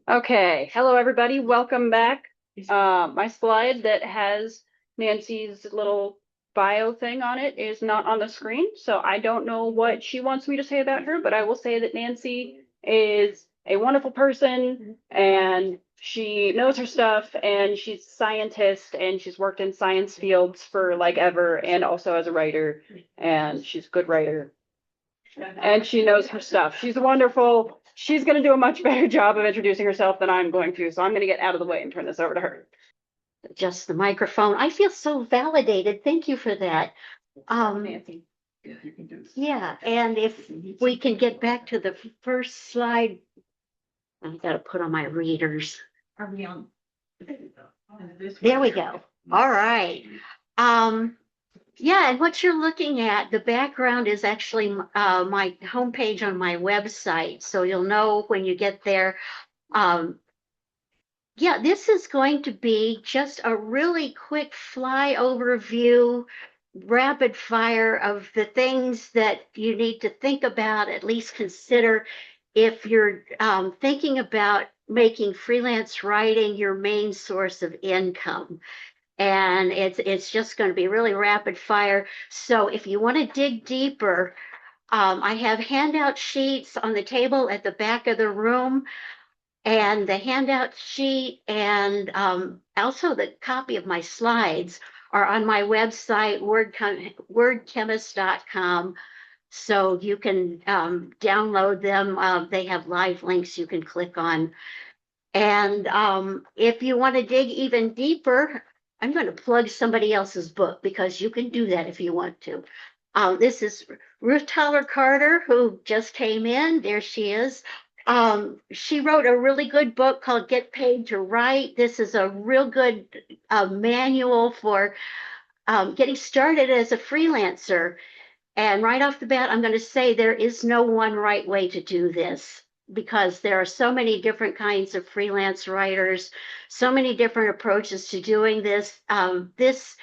Okay, hello everybody, welcome back. My slide that has Nancy's little bio thing on it is not on the screen, so I don't know what she wants me to say about her, but I will say that Nancy is a wonderful person and she knows her stuff and she's a scientist and she's worked in science fields for like ever and also as a writer and she's a good writer and she knows her stuff. She's wonderful. She's going to do a much better job of introducing herself than I'm going to. So I'm going to get out of the way and turn this over to her. Just the microphone. I feel so validated. Thank you for that. Yeah, and if we can get back to the first slide, I got to put on my readers. Are we on? There we go. All right. Yeah, and what you're looking at, the background is actually my homepage on my website, so you'll know when you get there. Yeah, this is going to be just a really quick fly overview, rapid fire of the things that you need to think about, at least consider if you're thinking about making freelance writing your main source of income. And it's just going to be really rapid fire. So if you want to dig deeper, I have handout sheets on the table at the back of the room, and the handout sheet and also the copy of my slides are on my website, wordchemist.com. So you can download them. They have live links you can click on. And if you want to dig even deeper, I'm going to plug somebody else's book because you can do that if you want to. This is Ruth Tyler Carter, who just came in. There she is. She wrote a really good book called Get Paid to Write. This is a real good manual for getting started as a freelancer. And right off the bat, I'm going to say there is no one right way to do this because there are so many different kinds of freelance writers, so many different approaches to doing this. This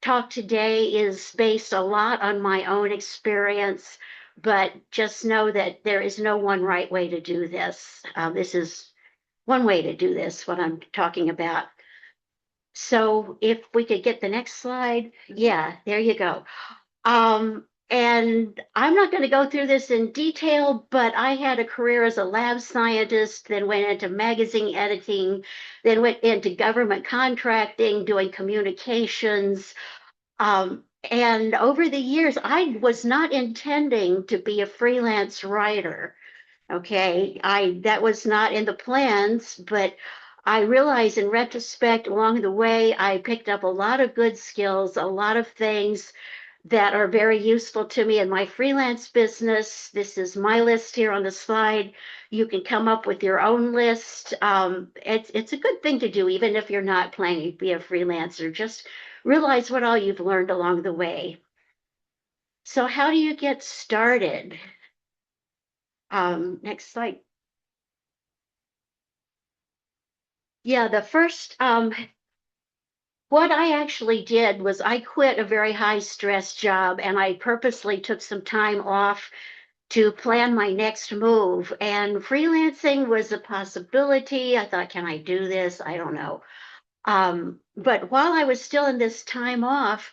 talk today is based a lot on my own experience, but just know that there is no one right way to do this. This is one way to do this, what I'm talking about. So if we could get the next slide. Yeah, there you go. And I'm not going to go through this in detail, but I had a career as a lab scientist, then went into magazine editing, then went into government contracting, doing communications. And over the years, I was not intending to be a freelance writer. Okay, that was not in the plans, but I realize in retrospect, along the way, I picked up a lot of good skills, a lot of things that are very useful to me in my freelance business. This is my list here on the slide. You can come up with your own list. It's a good thing to do, even if you're not planning to be a freelancer. Just realize what all you've learned along the way. So how do you get started? Next slide. Yeah, the first, what I actually did was I quit a very high stress job and I purposely took some time off to plan my next move. And freelancing was a possibility. I thought, can I do this? I don't know. But while I was still in this time off,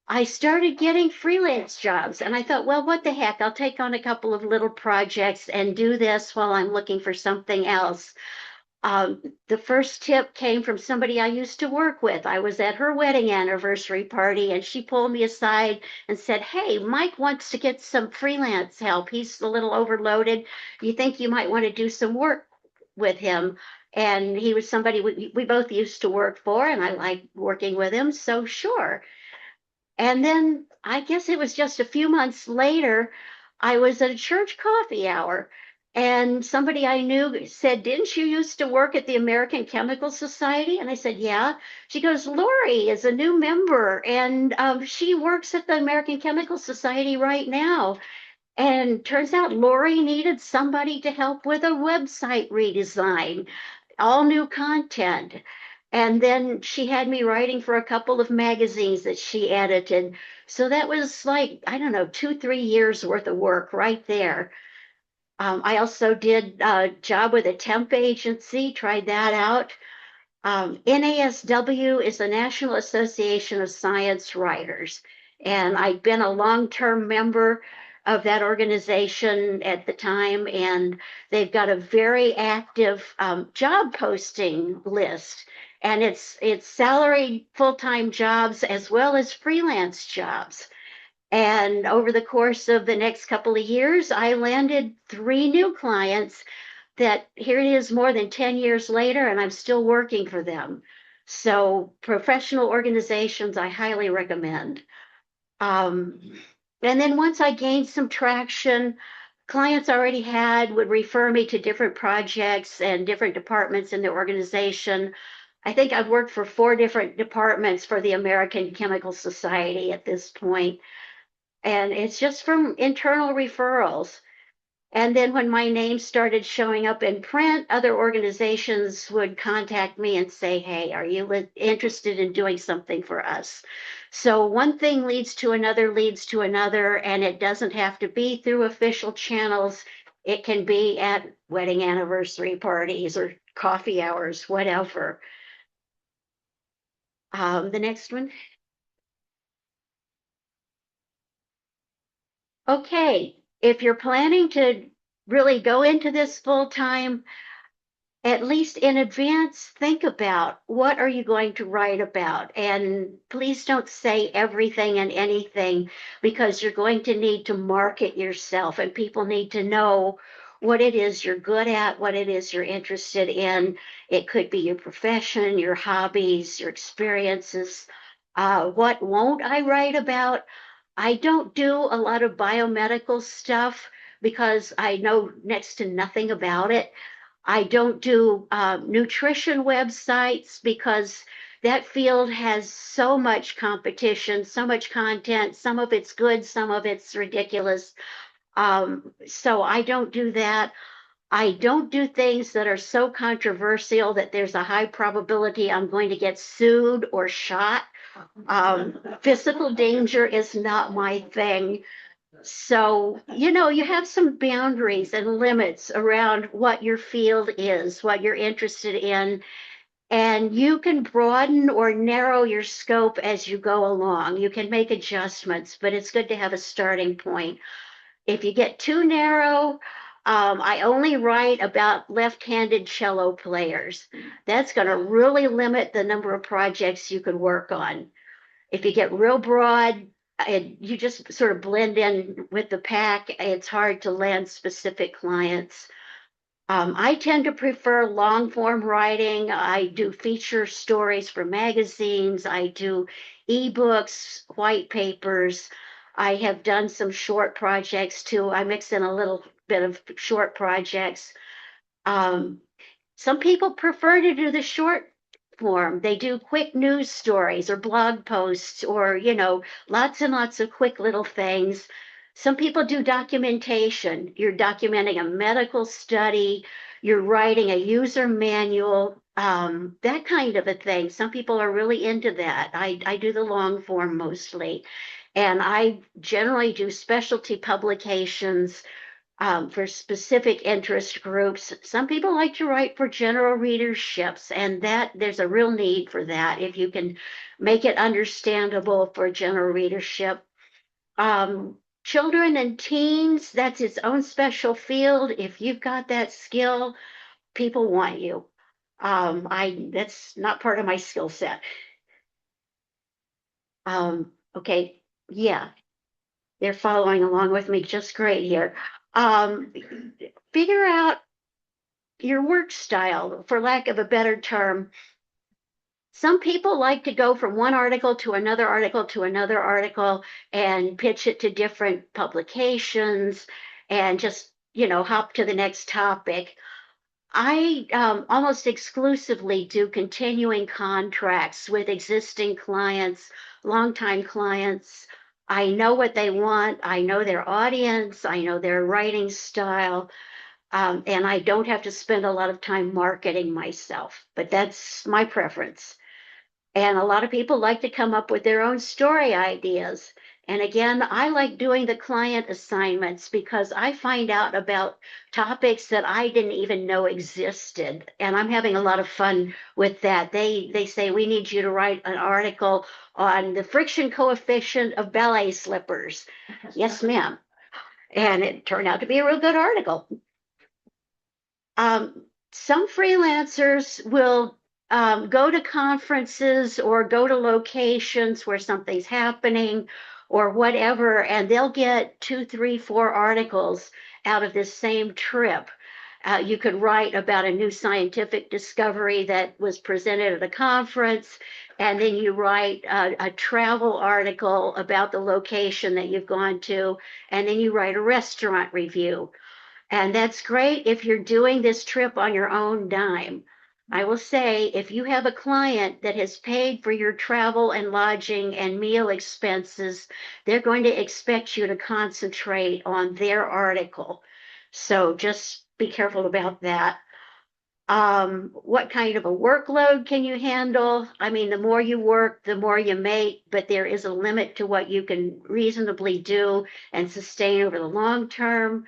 I started getting freelance jobs. And I thought, well, what the heck? I'll take on a couple of little projects and do this while I'm looking for something else. The first tip came from somebody I used to work with. I was at her wedding anniversary party and she pulled me aside and said, "Hey, Mike wants to get some freelance help. He's a little overloaded. You think you might want to do some work with him?" And he was somebody we both used to work for, and I liked working with him, so sure. And then I guess it was just a few months later, I was at a church coffee hour, and somebody I knew said, "Didn't you used to work at the American Chemical Society?" And I said, "Yeah." She goes, "Lori is a new member, and she works at the American Chemical Society right now." And turns out Lori needed somebody to help with a website redesign, all new content. And then she had me writing for a couple of magazines that she edited. So that was like, I don't know, 2, 3 years worth of work right there. I also did a job with a temp agency, tried that out. NASW is the National Association of Science Writers, and I'd been a long-term member of that organization at the time, and they've got a very active job posting list, and it's salaried full-time jobs as well as freelance jobs. And over the course of the next couple of years, I landed 3 new clients that here it is more than 10 years later, and I'm still working for them. So professional organizations, I highly recommend. Um, and then once I gained some traction, clients I already had would refer me to different projects and different departments in the organization. I think I've worked for 4 different departments for the American Chemical Society at this point, and it's just from internal referrals. And then when my name started showing up in print, other organizations would contact me and say, hey, are you interested in doing something for us? So one thing leads to another, and it doesn't have to be through official channels. It can be at wedding anniversary parties or coffee hours, whatever. The next one. Okay, if you're planning to really go into this full time, at least in advance, think about what are you going to write about. And please don't say everything and anything because you're going to need to market yourself and people need to know what it is you're good at, what it is you're interested in. It could be your profession, your hobbies, your experiences. What won't I write about? I don't do a lot of biomedical stuff because I know next to nothing about it. I don't do nutrition websites because that field has so much competition, so much content. Some of it's good, some of it's ridiculous. So I don't do that. I don't do things that are so controversial that there's a high probability I'm going to get sued or shot. Physical danger is not my thing. So, you have some boundaries and limits around what your field is, what you're interested in, and you can broaden or narrow your scope as you go along. You can make adjustments, but it's good to have a starting point. If you get too narrow, I only write about left-handed cello players. That's going to really limit the number of projects you can work on. If you get real broad and you just sort of blend in with the pack, it's hard to land specific clients. I tend to prefer long form writing. I do feature stories for magazines. I do ebooks, white papers. I have done some short projects too. I mix in a little bit of short projects. Um, some people prefer to do the short form. They do quick news stories or blog posts or, lots and lots of quick little things. Some people do documentation. You're documenting a medical study, you're writing a user manual, that kind of a thing. Some people are really into that. I do the long form mostly. And I generally do specialty publications for specific interest groups. Some people like to write for general readerships, and that there's a real need for that if you can make it understandable for general readership. Children and teens, that's its own special field. If you've got that skill, people want you. I that's not part of my skill set. Okay, yeah, they're following along with me just great here. Um, Figure out your work style, for lack of a better term. Some people like to go from one article to another article to another article and pitch it to different publications and just, hop to the next topic. I almost exclusively do continuing contracts with existing clients, longtime clients. I know what they want. I know their audience. I know their writing style. And I don't have to spend a lot of time marketing myself, but that's my preference. And a lot of people like to come up with their own story ideas. And again, I like doing the client assignments because I find out about topics that I didn't even know existed. And I'm having a lot of fun with that. They say we need you to write an article on the friction coefficient of ballet slippers. Yes, ma'am. And it turned out to be a real good article. Some freelancers will go to conferences or go to locations where something's happening or whatever, and they'll get 2, 3, 4 articles out of this same trip. You could write about a new scientific discovery that was presented at a conference, and then you write a travel article about the location that you've gone to, and then you write a restaurant review. And that's great if you're doing this trip on your own dime. I will say, if you have a client that has paid for your travel and lodging and meal expenses, they're going to expect you to concentrate on their article. So just be careful about that. What kind of a workload can you handle? I mean, the more you work, the more you make, but there is a limit to what you can reasonably do and sustain over the long term.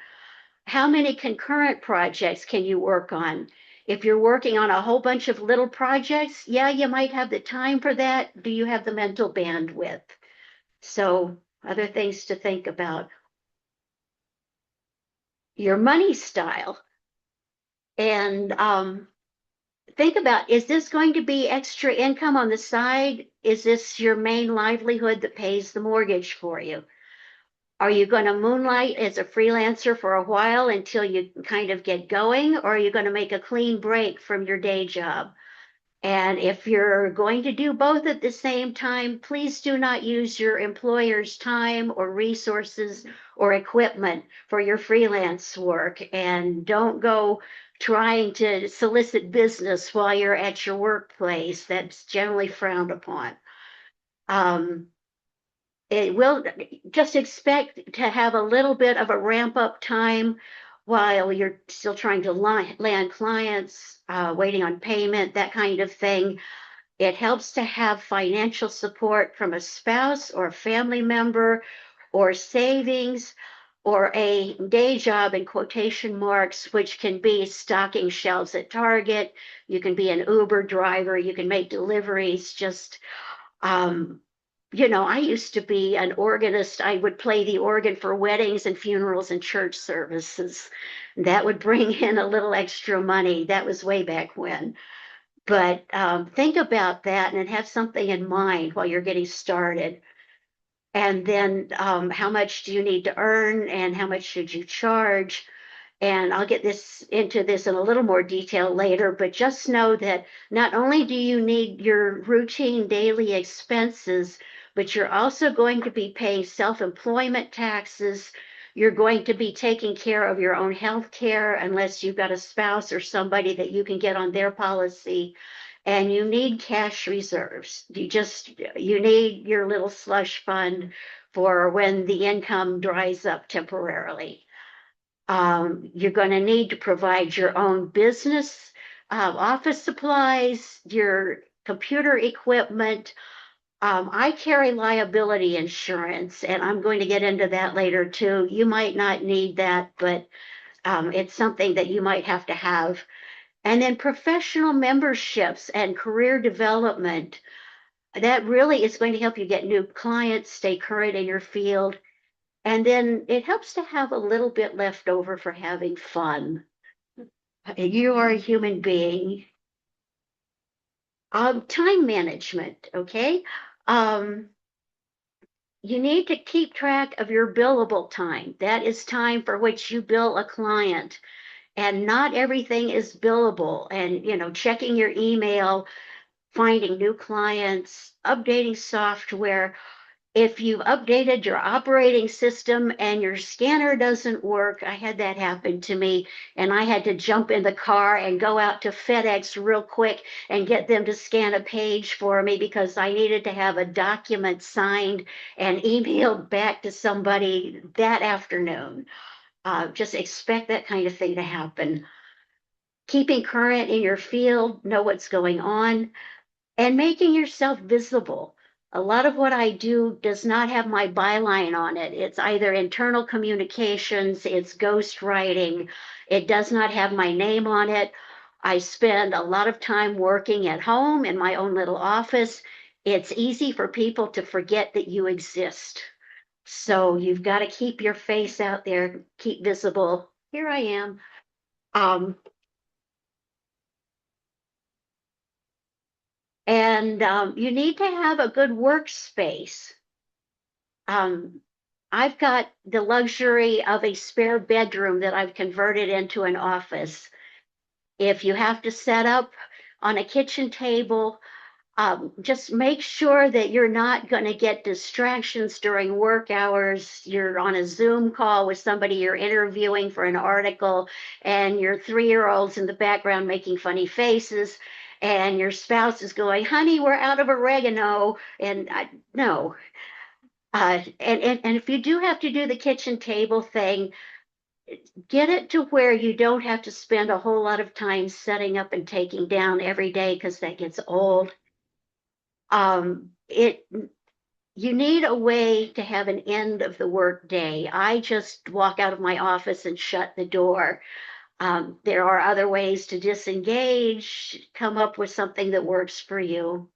How many concurrent projects can you work on? If you're working on a whole bunch of little projects, yeah, you might have the time for that. Do you have the mental bandwidth? So, other things to think about. Your money style. And think about, is this going to be extra income on the side? Is this your main livelihood that pays the mortgage for you? Are you going to moonlight as a freelancer for a while until you kind of get going, or are you going to make a clean break from your day job? And if you're going to do both at the same time, please do not use your employer's time or resources or equipment for your freelance work. And don't go trying to solicit business while you're at your workplace. That's generally frowned upon. It will just expect to have a little bit of a ramp up time while you're still trying to land clients, waiting on payment, that kind of thing. It helps to have financial support from a spouse or a family member or savings or a day job in quotation marks, which can be stocking shelves at Target. You can be an Uber driver. You can make deliveries. Just I used to be an organist. I would play the organ for weddings and funerals and church services. That would bring in a little extra money. That was way back when. But think about that and have something in mind while you're getting started. And then how much do you need to earn and how much should you charge? And I'll get into this in a little more detail later, but just know that not only do you need your routine daily expenses, but you're also going to be paying self-employment taxes. You're going to be taking care of your own health care unless you've got a spouse or somebody that you can get on their policy. And you need cash reserves. You need your little slush fund for when the income dries up temporarily. You're going to need to provide your own business, office supplies, your computer equipment. I carry liability insurance, and I'm going to get into that later too. You might not need that, but it's something that you might have to have. And then professional memberships and career development. That really is going to help you get new clients, stay current in your field, and then it helps to have a little bit left over for having fun. You are a human being. Time management, okay? Um, you need to keep track of your billable time. That is time for which you bill a client. And not everything is billable. And, checking your email, finding new clients, updating software. If you've updated your operating system and your scanner doesn't work, I had that happen to me, and I had to jump in the car and go out to FedEx real quick and get them to scan a page for me because I needed to have a document signed and emailed back to somebody that afternoon. Just expect that kind of thing to happen. Keeping current in your field, know what's going on, and making yourself visible. A lot of what I do does not have my byline on it. It's either internal communications, it's ghost writing. It does not have my name on it. I spend a lot of time working at home in my own little office. It's easy for people to forget that you exist. So you've got to keep your face out there, keep visible. Here I am. Um, and you need to have a good workspace. Um, I've got the luxury of a spare bedroom that I've converted into an office. If you have to set up on a kitchen table, just make sure that you're not going to get distractions during work hours. You're on a Zoom call with somebody you're interviewing for an article, and your 3-year-old's in the background making funny faces, and your spouse is going, "Honey, we're out of oregano." And no. And if you do have to do the kitchen table thing, get it to where you don't have to spend a whole lot of time setting up and taking down every day because that gets old. It You need a way to have an end of the work day. I just walk out of my office and shut the door. There are other ways to disengage, come up with something that works for you.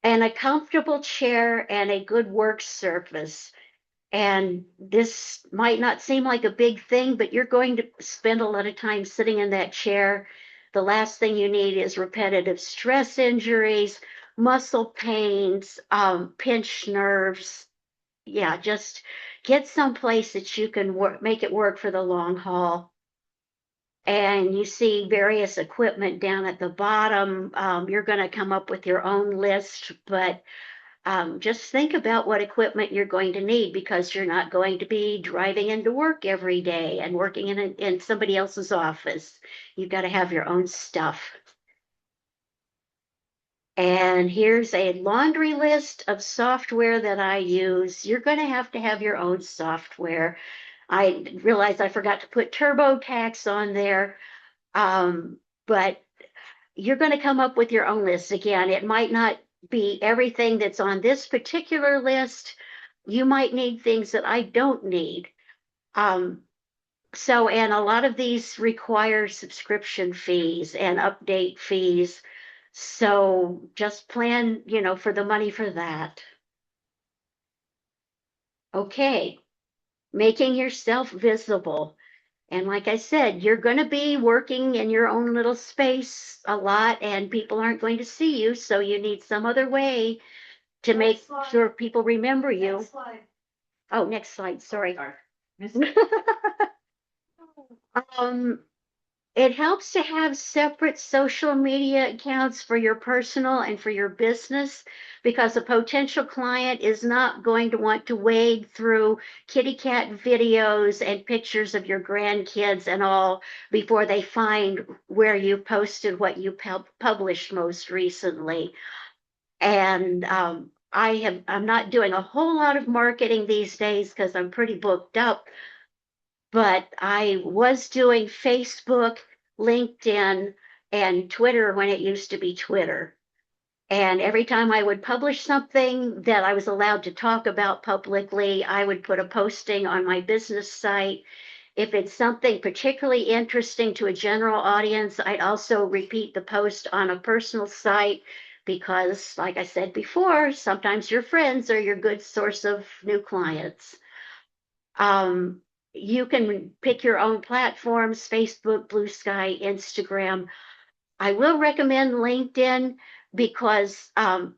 And a comfortable chair and a good work surface. And this might not seem like a big thing, but you're going to spend a lot of time sitting in that chair. The last thing you need is repetitive stress injuries, muscle pains, pinched nerves. Yeah, just get someplace that you can make it work for the long haul. And you see various equipment down at the bottom. You're going to come up with your own list, but just think about what equipment you're going to need because you're not going to be driving into work every day and working in somebody else's office. You've got to have your own stuff. And here's a laundry list of software that I use. You're going to have your own software. I realized I forgot to put TurboTax on there, but you're going to come up with your own list. Again, it might not be everything that's on this particular list. You might need things that I don't need. And a lot of these require subscription fees and update fees. So just plan, for the money for that. Okay, making yourself visible. And like I said, you're going to be working in your own little space a lot, and people aren't going to see you. So you need some other way to make sure people remember you. Next slide. Oh, next slide. Sorry. Um, it helps to have separate social media accounts for your personal and for your business because a potential client is not going to want to wade through kitty cat videos and pictures of your grandkids and all before they find where you posted what you published most recently. And I'm not doing a whole lot of marketing these days because I'm pretty booked up, but I was doing Facebook, LinkedIn, and Twitter when it used to be Twitter. And every time I would publish something that I was allowed to talk about publicly, I would put a posting on my business site. If it's something particularly interesting to a general audience, I'd also repeat the post on a personal site because, like I said before, sometimes your friends are your good source of new clients. You can pick your own platforms, Facebook, Blue Sky, Instagram. I will recommend LinkedIn because I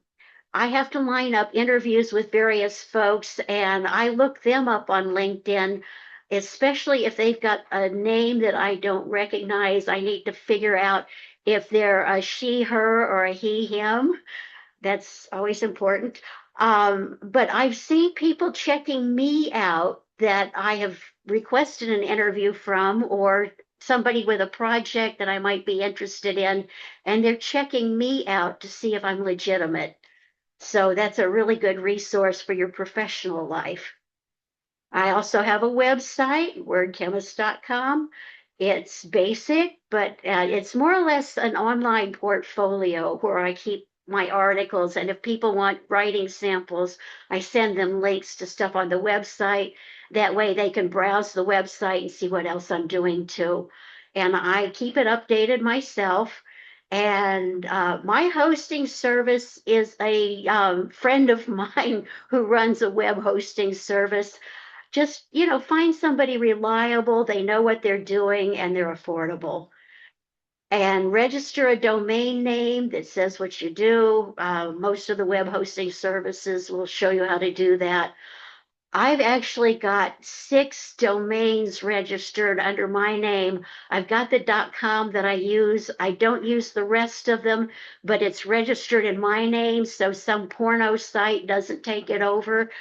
have to line up interviews with various folks and I look them up on LinkedIn, especially if they've got a name that I don't recognize. I need to figure out if they're a she, her, or a he, him. That's always important. But I've seen people checking me out that I have requested an interview from, or somebody with a project that I might be interested in, and they're checking me out to see if I'm legitimate. So that's a really good resource for your professional life. I also have a website, wordchemist.com. It's basic, but it's more or less an online portfolio where I keep my articles. And if people want writing samples, I send them links to stuff on the website. That way they can browse the website and see what else I'm doing too. And I keep it updated myself. And my hosting service is a friend of mine who runs a web hosting service. Just, find somebody reliable, they know what they're doing, and they're affordable. And register a domain name that says what you do. Most of the web hosting services will show you how to do that. I've actually got 6 domains registered under my name. I've got the .com that I use. I don't use the rest of them, but it's registered in my name, so some porno site doesn't take it over.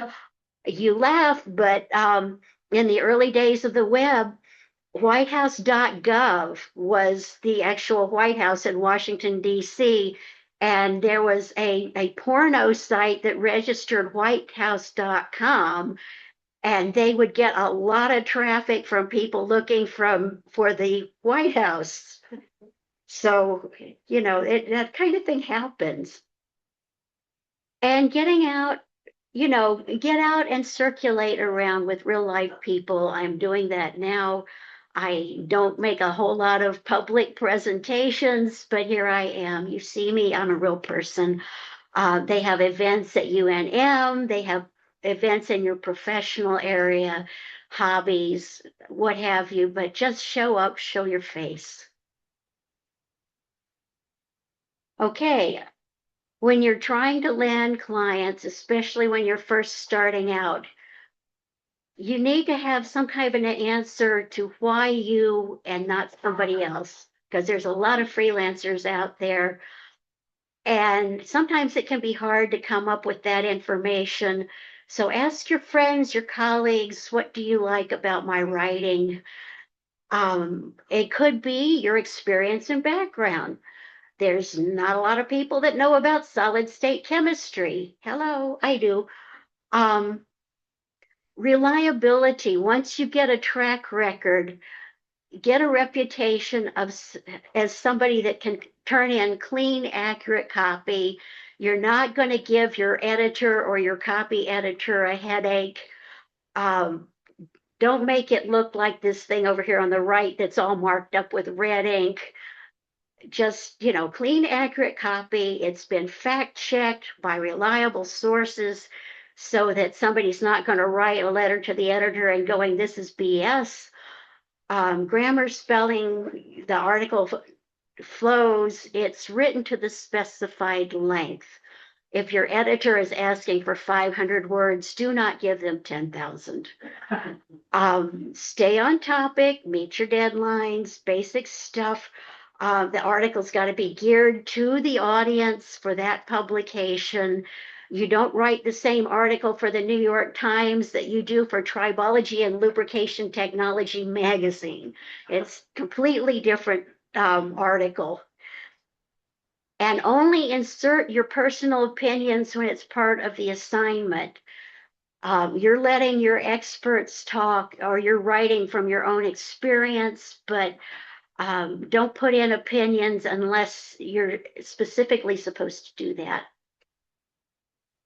You laugh, but in the early days of the web, whitehouse.gov was the actual White House in Washington, D.C., and there was a porno site that registered whitehouse.com, and they would get a lot of traffic from people looking for the White House. So, that kind of thing happens. And get out and circulate around with real life people. I'm doing that now. I don't make a whole lot of public presentations, but here I am. You see me, I'm a real person. They have events at UNM, they have events in your professional area, hobbies, what have you, but just show up, show your face. Okay, when you're trying to land clients, especially when you're first starting out, you need to have some kind of an answer to why you and not somebody else, because there's a lot of freelancers out there. And sometimes it can be hard to come up with that information. So ask your friends, your colleagues, what do you like about my writing? It could be your experience and background. There's not a lot of people that know about solid state chemistry. Hello, I do. Reliability. Once you get a track record, get a reputation as somebody that can turn in clean, accurate copy. You're not going to give your editor or your copy editor a headache. Don't make it look like this thing over here on the right that's all marked up with red ink. Just, clean, accurate copy. It's been fact checked by reliable sources so that somebody's not going to write a letter to the editor and going, this is BS. Grammar, spelling, the article flows, it's written to the specified length. If your editor is asking for 500 words, do not give them 10,000. Stay on topic, meet your deadlines, basic stuff. The article's got to be geared to the audience for that publication. You don't write the same article for the New York Times that you do for Tribology and Lubrication Technology magazine. It's completely different article. And only insert your personal opinions when it's part of the assignment. You're letting your experts talk, or you're writing from your own experience, but don't put in opinions unless you're specifically supposed to do that.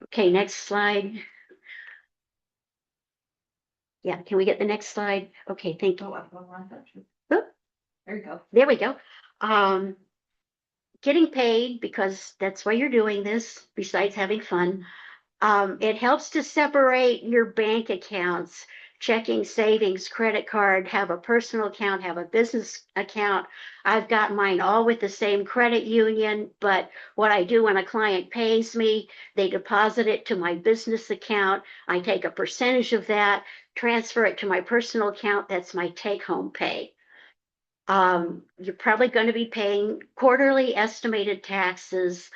Okay, next slide. Yeah, can we get the next slide? Okay, thank you. There you go. There we go. Getting paid, because that's why you're doing this, besides having fun. It helps to separate your bank accounts, checking, savings, credit card, have a personal account, have a business account. I've got mine all with the same credit union, but what I do when a client pays me, they deposit it to my business account. I take a percentage of that, transfer it to my personal account. That's my take-home pay. You're probably going to be paying quarterly estimated taxes.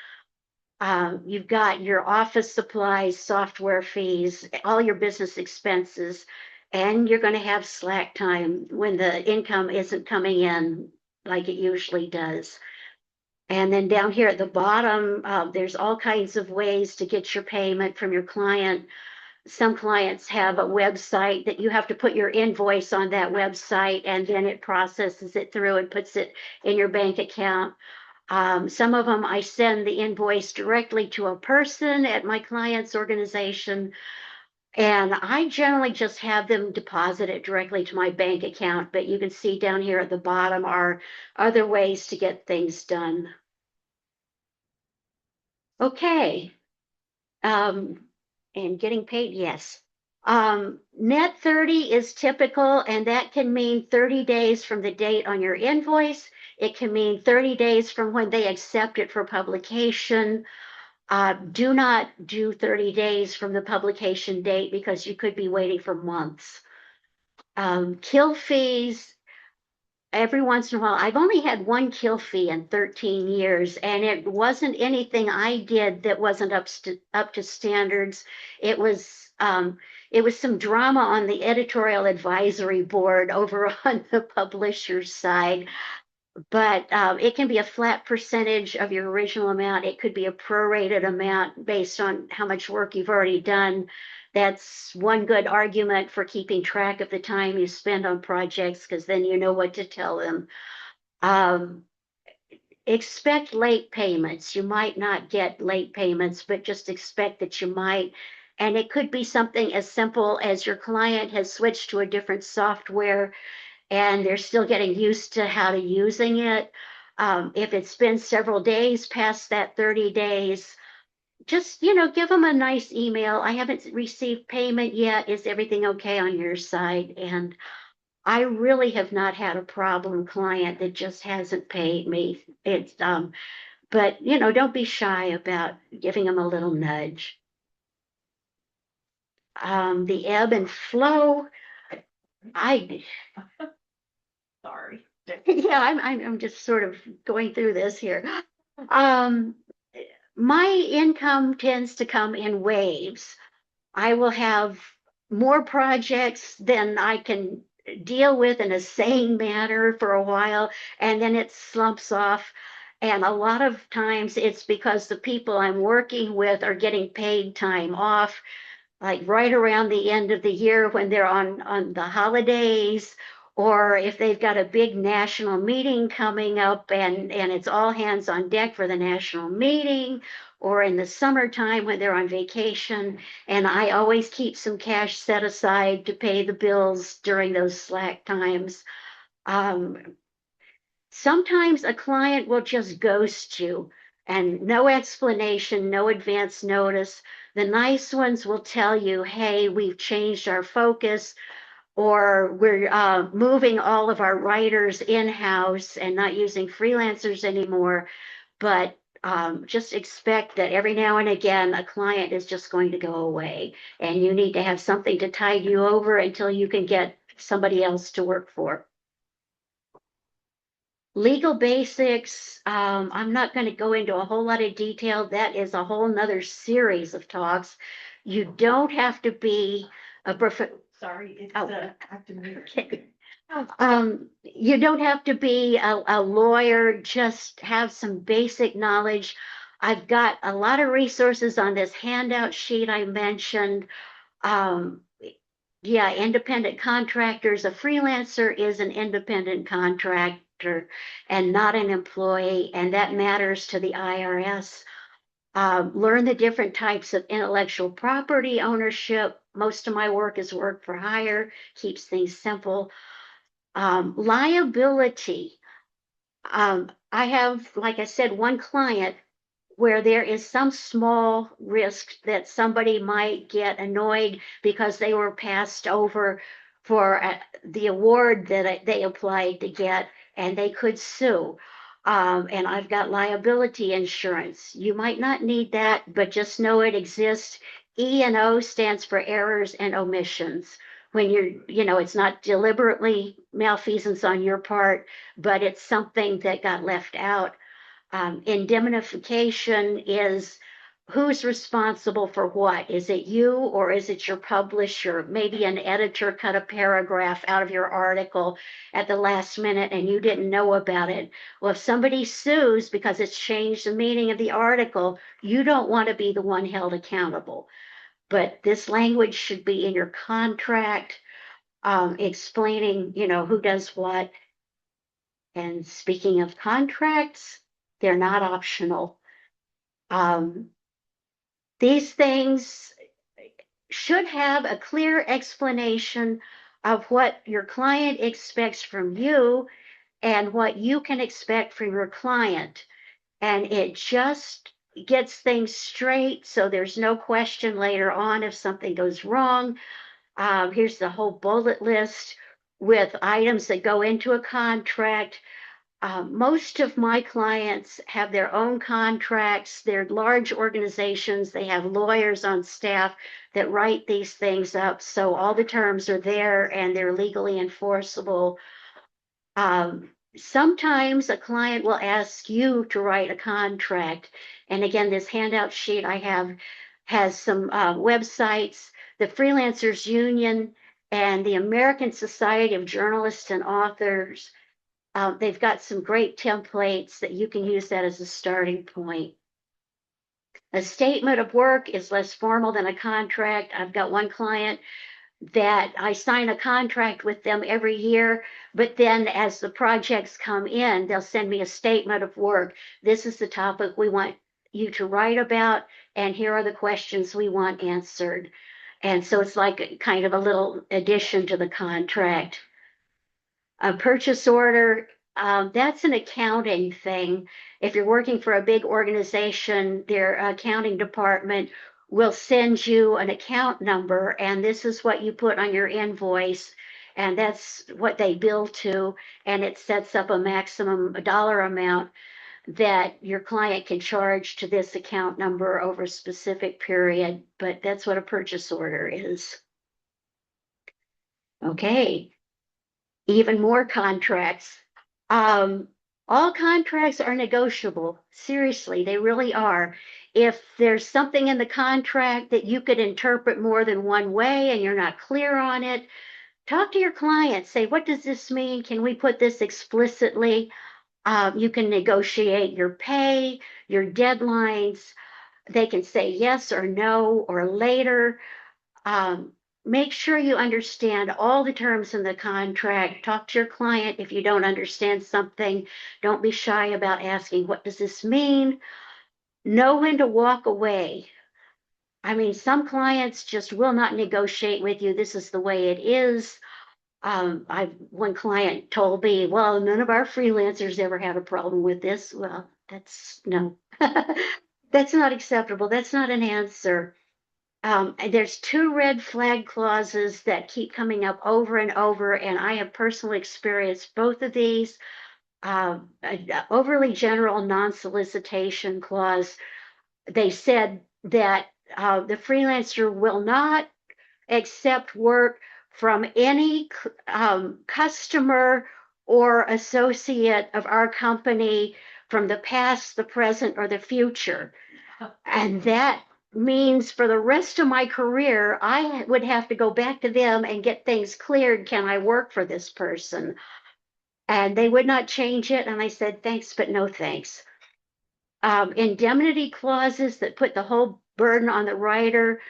You've got your office supplies, software fees, all your business expenses, and you're going to have slack time when the income isn't coming in like it usually does. And then down here at the bottom, there's all kinds of ways to get your payment from your client. Some clients have a website that you have to put your invoice on that website, and then it processes it through and puts it in your bank account. Some of them I send the invoice directly to a person at my client's organization, and I generally just have them deposit it directly to my bank account. But you can see down here at the bottom are other ways to get things done. Okay. And getting paid, yes. Net 30 is typical, and that can mean 30 days from the date on your invoice. It can mean 30 days from when they accept it for publication. Do not do 30 days from the publication date because you could be waiting for months. Kill fees, every once in a while. I've only had one kill fee in 13 years, and it wasn't anything I did that wasn't up to standards. It was some drama on the editorial advisory board over on the publisher's side. But it can be a flat percentage of your original amount. It could be a prorated amount based on how much work you've already done. That's one good argument for keeping track of the time you spend on projects, because then you know what to tell them. Expect late payments. You might not get late payments, but just expect that you might. And it could be something as simple as your client has switched to a different software and they're still getting used to how to using it. If it's been several days past that 30 days, just, give them a nice email. I haven't received payment yet. Is everything okay on your side? And I really have not had a problem client that just hasn't paid me. But don't be shy about giving them a little nudge. The ebb and flow, Sorry. yeah, I'm just sort of going through this here. Um, my income tends to come in waves. I will have more projects than I can deal with in a sane manner for a while, and then it slumps off. And a lot of times it's because the people I'm working with are getting paid time off, like right around the end of the year when they're on the holidays, or if they've got a big national meeting coming up and it's all hands on deck for the national meeting, or in the summertime when they're on vacation. And I always keep some cash set aside to pay the bills during those slack times. Sometimes a client will just ghost you and no explanation, no advance notice. The nice ones will tell you, hey, we've changed our focus, or we're moving all of our writers in-house and not using freelancers anymore. But just expect that every now and again, a client is just going to go away, and you need to have something to tide you over until you can get somebody else to work for. Legal basics, I'm not going to go into a whole lot of detail. That is a whole nother series of talks. You don't have to be a Sorry, it's Oh. afternoon. Okay. You don't have to be a lawyer, just have some basic knowledge. I've got a lot of resources on this handout sheet I mentioned. Yeah, independent contractors. A freelancer is an independent contractor and not an employee, and that matters to the IRS. Learn the different types of intellectual property ownership. Most of my work is work for hire, keeps things simple. Liability. I have, like I said, one client where there is some small risk that somebody might get annoyed because they were passed over for the award that they applied to get, and they could sue. And I've got liability insurance. You might not need that, but just know it exists. E&O stands for errors and omissions. When it's not deliberately malfeasance on your part, but it's something that got left out. Indemnification is who's responsible for what? Is it you or is it your publisher? Maybe an editor cut a paragraph out of your article at the last minute and you didn't know about it. Well, if somebody sues because it's changed the meaning of the article, you don't want to be the one held accountable. But this language should be in your contract, explaining, who does what. And speaking of contracts, They're not optional. These things should have a clear explanation of what your client expects from you and what you can expect from your client. And it just gets things straight so there's no question later on if something goes wrong. Here's the whole bullet list with items that go into a contract. Most of my clients have their own contracts. They're large organizations. They have lawyers on staff that write these things up. So all the terms are there and they're legally enforceable. Sometimes a client will ask you to write a contract. And again, this handout sheet I have has some websites, the Freelancers Union and the American Society of Journalists and Authors. They've got some great templates that you can use that as a starting point. A statement of work is less formal than a contract. I've got one client that I sign a contract with them every year, but then as the projects come in, they'll send me a statement of work. This is the topic we want you to write about, and here are the questions we want answered. And so it's like kind of a little addition to the contract. A purchase order, that's an accounting thing. If you're working for a big organization, their accounting department will send you an account number, and this is what you put on your invoice, and that's what they bill to, and it sets up a maximum dollar amount that your client can charge to this account number over a specific period, but that's what a purchase order is. Okay. Even more contracts. All contracts are negotiable. Seriously, they really are. If there's something in the contract that you could interpret more than one way and you're not clear on it, talk to your client. Say, what does this mean? Can we put this explicitly? You can negotiate your pay, your deadlines. They can say yes or no or later. Make sure you understand all the terms in the contract. Talk to your client if you don't understand something. Don't be shy about asking, what does this mean? Know when to walk away. I mean, some clients just will not negotiate with you. This is the way it is. One client told me, well, none of our freelancers ever had a problem with this. Well, that's no, that's not acceptable. That's not an answer. There's two red flag clauses that keep coming up over and over, and I have personally experienced both of these. Overly general non-solicitation clause. They said that the freelancer will not accept work from any customer or associate of our company from the past, the present, or the future. And that means for the rest of my career, I would have to go back to them and get things cleared. Can I work for this person? And they would not change it. And I said, thanks, but no thanks. Indemnity clauses that put the whole burden on the writer.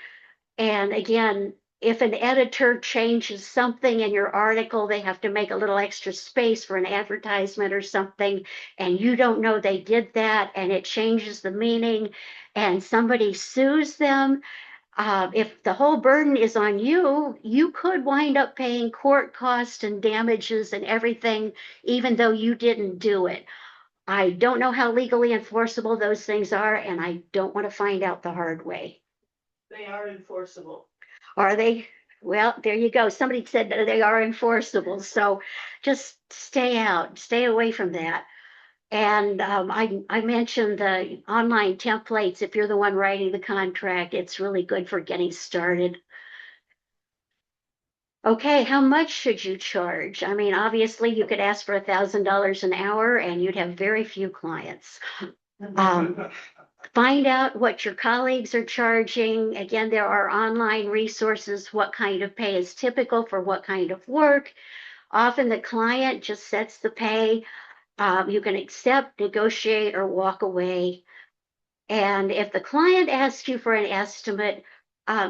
And again, if an editor changes something in your article, they have to make a little extra space for an advertisement or something, and you don't know they did that, and it changes the meaning, and somebody sues them. If the whole burden is on you, you could wind up paying court costs and damages and everything, even though you didn't do it. I don't know how legally enforceable those things are, and I don't want to find out the hard way. They are enforceable. Are they? Well, there you go. Somebody said that they are enforceable. So just stay out, stay away from that. And I mentioned the online templates. If you're the one writing the contract, it's really good for getting started. Okay, how much should you charge? I mean, obviously, you could ask for $1,000 an hour and you'd have very few clients. Find out what your colleagues are charging. Again, there are online resources. What kind of pay is typical for what kind of work? Often the client just sets the pay. You can accept, negotiate, or walk away. And if the client asks you for an estimate,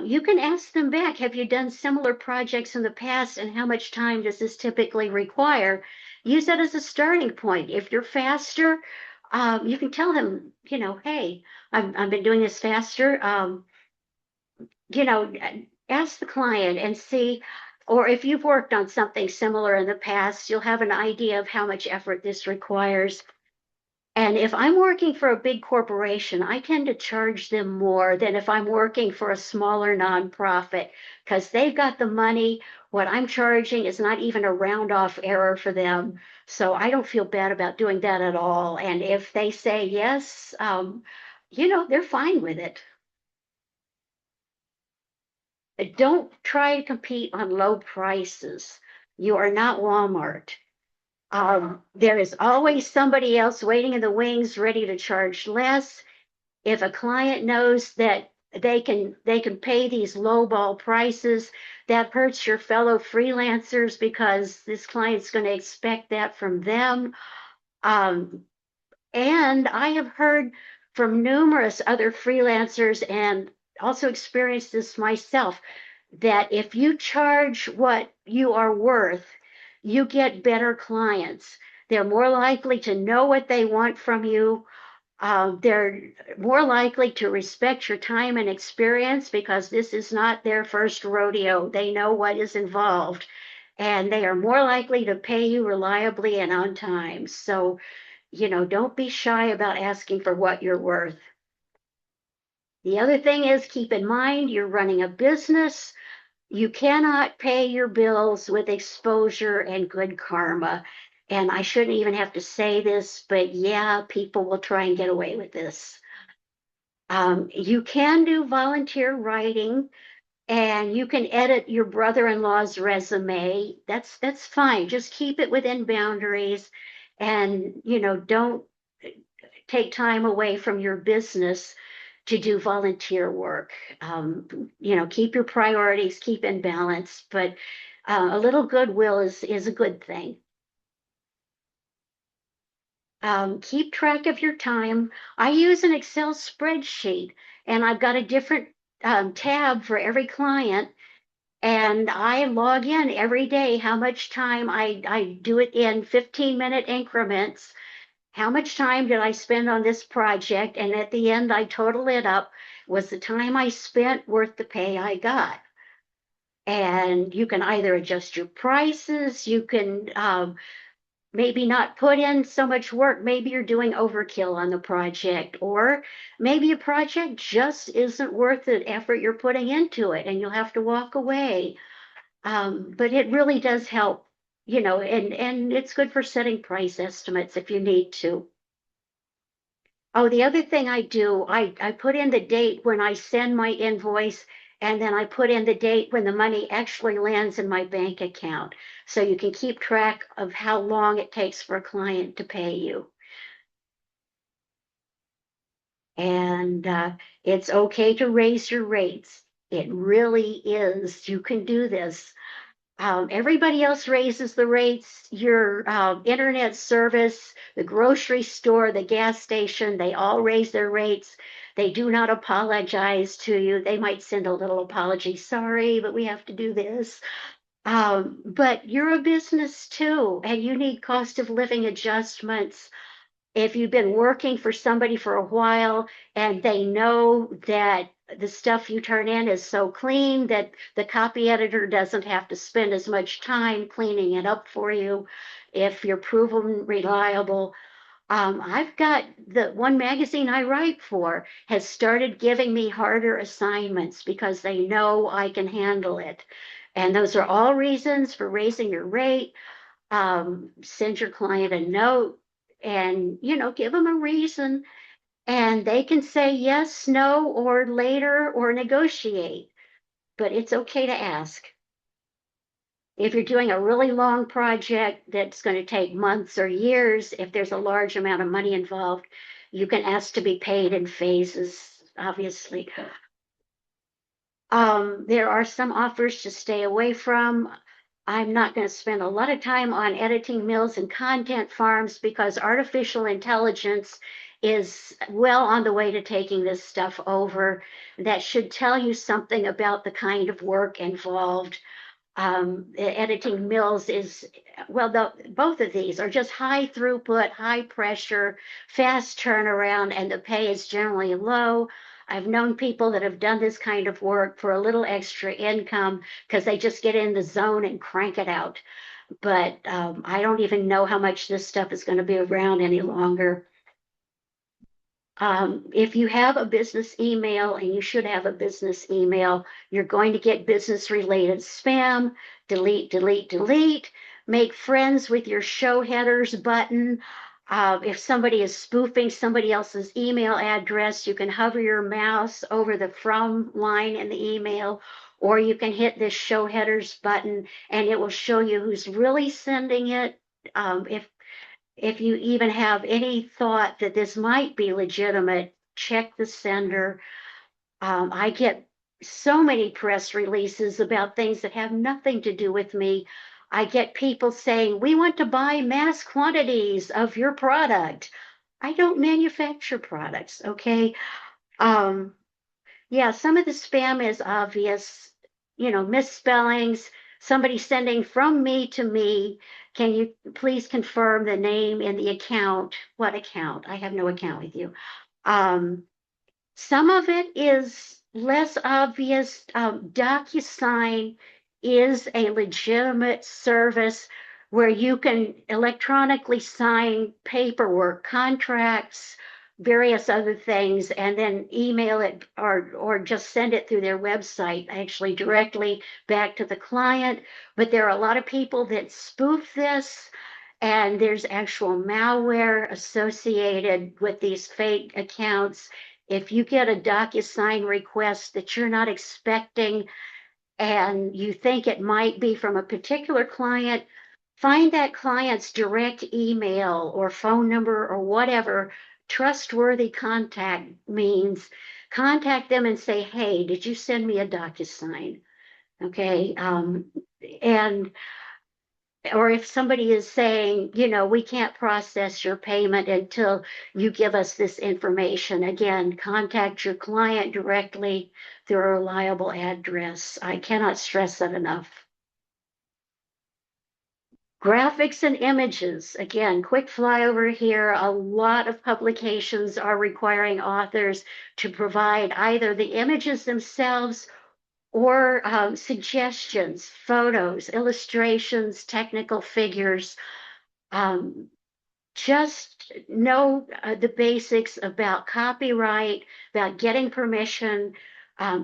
you can ask them back, have you done similar projects in the past and how much time does this typically require? Use that as a starting point. If you're faster, You can tell them, hey, I've been doing this faster. You know, ask the client and see, or if you've worked on something similar in the past, you'll have an idea of how much effort this requires. And if I'm working for a big corporation, I tend to charge them more than if I'm working for a smaller nonprofit because they've got the money. What I'm charging is not even a round off error for them. So I don't feel bad about doing that at all. And if they say yes, they're fine with it. Don't try to compete on low prices. You are not Walmart. There is always somebody else waiting in the wings, ready to charge less. If a client knows that they can pay these lowball prices, that hurts your fellow freelancers because this client's going to expect that from them. Um, and I have heard from numerous other freelancers and also experienced this myself that if you charge what you are worth, you get better clients. They're more likely to know what they want from you. They're more likely to respect your time and experience because this is not their first rodeo. They know what is involved, and they are more likely to pay you reliably and on time. So, don't be shy about asking for what you're worth. The other thing is keep in mind you're running a business. You cannot pay your bills with exposure and good karma. And I shouldn't even have to say this, but yeah, people will try and get away with this. You can do volunteer writing and you can edit your brother-in-law's resume. That's fine. Just keep it within boundaries and, don't take time away from your business to do volunteer work. Keep your priorities, keep in balance, but a little goodwill is a good thing. Keep track of your time. I use an Excel spreadsheet, and I've got a different tab for every client, and I log in every day how much time I do it in 15-minute increments. How much time did I spend on this project? And at the end, I total it up. Was the time I spent worth the pay I got? And you can either adjust your prices, you can maybe not put in so much work. Maybe you're doing overkill on the project, or maybe a project just isn't worth the effort you're putting into it and you'll have to walk away. But it really does help, and it's good for setting price estimates if you need to. Oh, the other thing I do, I put in the date when I send my invoice, and then I put in the date when the money actually lands in my bank account. So you can keep track of how long it takes for a client to pay you. And it's okay to raise your rates. It really is. You can do this. Everybody else raises the rates. Your internet service, the grocery store, the gas station, they all raise their rates. They do not apologize to you. They might send a little apology. Sorry, but we have to do this. But you're a business too, and you need cost of living adjustments. If you've been working for somebody for a while and they know that the stuff you turn in is so clean that the copy editor doesn't have to spend as much time cleaning it up for you, if you're proven reliable. I've got the one magazine I write for has started giving me harder assignments because they know I can handle it. And those are all reasons for raising your rate. Send your client a note and, give them a reason, and they can say yes, no, or later, or negotiate. But it's okay to ask. If you're doing a really long project that's going to take months or years, if there's a large amount of money involved, you can ask to be paid in phases, obviously. There are some offers to stay away from. I'm not going to spend a lot of time on editing mills and content farms because artificial intelligence is well on the way to taking this stuff over. That should tell you something about the kind of work involved. Editing mills is both of these are just high throughput, high pressure, fast turnaround, and the pay is generally low. I've known people that have done this kind of work for a little extra income because they just get in the zone and crank it out. But I don't even know how much this stuff is going to be around any longer. If you have a business email, and you should have a business email, you're going to get business related spam. Delete, delete, delete. Make friends with your show headers button. If somebody is spoofing somebody else's email address, you can hover your mouse over the from line in the email, or you can hit this show headers button and it will show you who's really sending it. If you even have any thought that this might be legitimate, check the sender. I get so many press releases about things that have nothing to do with me. I get people saying, we want to buy mass quantities of your product. I don't manufacture products, okay? Yeah, some of the spam is obvious, misspellings, somebody sending from me to me. Can you please confirm the name in the account? What account? I have no account with you. Some of it is less obvious. DocuSign is a legitimate service where you can electronically sign paperwork, contracts, various other things, and then email it or just send it through their website, actually directly back to the client. But there are a lot of people that spoof this, and there's actual malware associated with these fake accounts. If you get a DocuSign request that you're not expecting and you think it might be from a particular client, find that client's direct email or phone number or whatever trustworthy contact means. Contact them and say, hey, did you send me a DocuSign? Okay. And or if somebody is saying, we can't process your payment until you give us this information, again, contact your client directly through a reliable address. I cannot stress that enough. Graphics and images, again, quick flyover here. A lot of publications are requiring authors to provide either the images themselves or suggestions, photos, illustrations, technical figures. Just know the basics about copyright, about getting permission,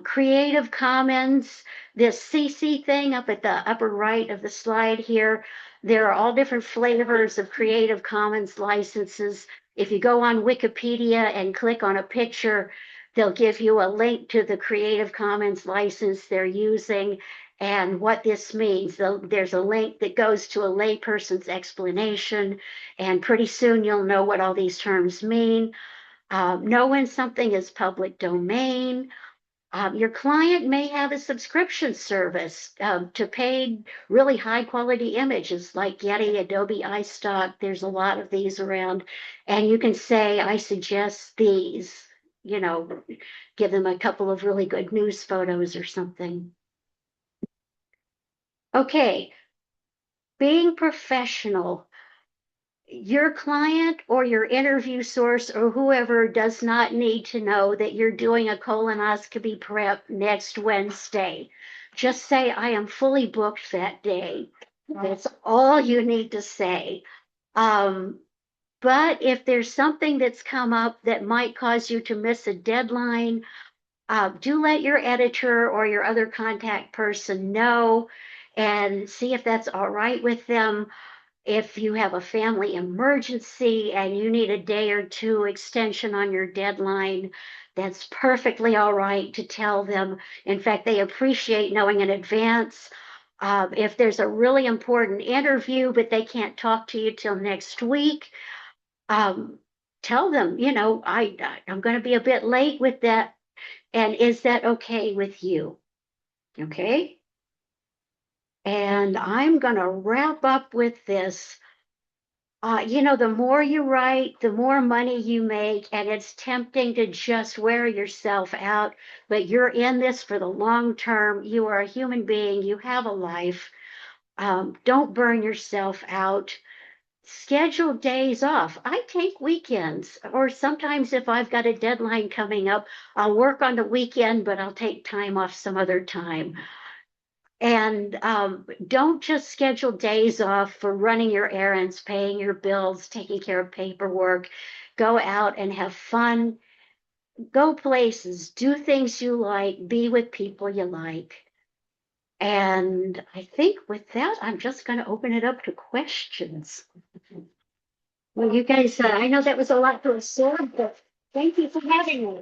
Creative Commons, this CC thing up at the upper right of the slide here. There are all different flavors of Creative Commons licenses. If you go on Wikipedia and click on a picture, they'll give you a link to the Creative Commons license they're using and what this means. There's a link that goes to a layperson's explanation, and pretty soon you'll know what all these terms mean. Know when something is public domain. Your client may have a subscription service to paid, really high quality images like Getty, Adobe iStock. There's a lot of these around. And you can say, I suggest these, give them a couple of really good news photos or something. Okay, being professional. Your client or your interview source or whoever does not need to know that you're doing a colonoscopy prep next Wednesday. Just say, I am fully booked that day. That's all you need to say. But if there's something that's come up that might cause you to miss a deadline, do let your editor or your other contact person know and see if that's all right with them. If you have a family emergency and you need a day or two extension on your deadline, that's perfectly all right to tell them. In fact, they appreciate knowing in advance. If there's a really important interview, but they can't talk to you till next week, tell them, I'm going to be a bit late with that. And is that okay with you? Okay. And I'm going to wrap up with this. The more you write, the more money you make, and it's tempting to just wear yourself out, but you're in this for the long term. You are a human being, you have a life. Don't burn yourself out. Schedule days off. I take weekends, or sometimes if I've got a deadline coming up, I'll work on the weekend, but I'll take time off some other time. And don't just schedule days off for running your errands, paying your bills, taking care of paperwork. Go out and have fun. Go places, do things you like, be with people you like. And I think with that, I'm just going to open it up to questions. Well, you guys, I know that was a lot to absorb, but thank you for having me.